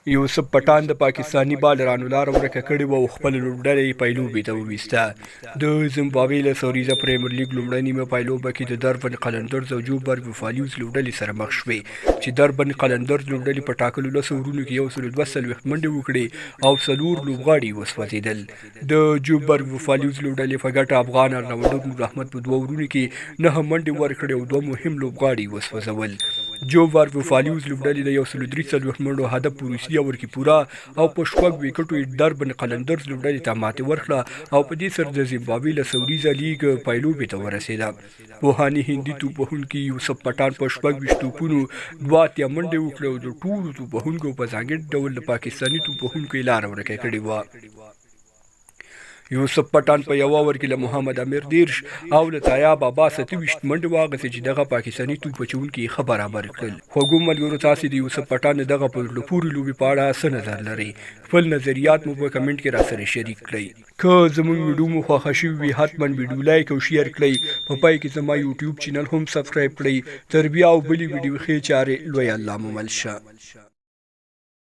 یوسف پټان د پاکستانی بالرانو لار ورکه کړې و او خپل لوبډلې پایلوبې ته وویسته. د زیمبابوې له سوریزه پریمیر لیګ لومړۍ نیمه پایلوبه کې د دربن قلندرز او جوبرګ بفالیوز لوبډلې سره مخ شوې چې دربن قلندرز لوبډلې په ټاکلو 10 اورونو کې 122 منډې وکړې او 4 لوبغاړي وسوځېدل. د جوبرګ بفالیوز لوبډلې په ګټه افغان الراونډر نور احمد په 2 اورونو کې 9 منډې ورکړې او 2 مهم لوبغاړي وسوځول. جوبرګ بفالیوز لوبډلې د 143 منډو هدف په وروستي اوور کې پوره او په 6 وکټو یې دربن قلندرز لوبډلې ته ماتې ورکړه او په دې سره د زیمبابوې له سوریزه لیګ پایلوبې ته ورسېده. پوهاني هندي توپوهونکي یوسف پټان په 26 توپونو 82 منډې وکړې او د ټولو توپوهونکو په ځانګړي ډول د پاکستاني توپوهونکو یې لاره ورکه کړې وه. یوسف پټان په یو اوور کې له محمد امیر 10 او له طیاب عباس 28 منډې واخیستې چې دغه پاکستاني توپ اچوونکي یې ښه برابر کړل. خوږو ملګرو، تاسې د یوسف پټان دغه په زړه پورې لوبې په اړه څه نظر لرئ؟ خپل نظریات مو په کمنټ کې راسره شریک کړئ. که زموږ ویډیو مو خوښه شوې وي حتما ویډیو لایک او شیر کړئ. په پای کې زما یوټیوب چینل هم سبسکرایب کړئ. تر بیا او بلې ویډیو ښې چارې لوی الله مو مل شه.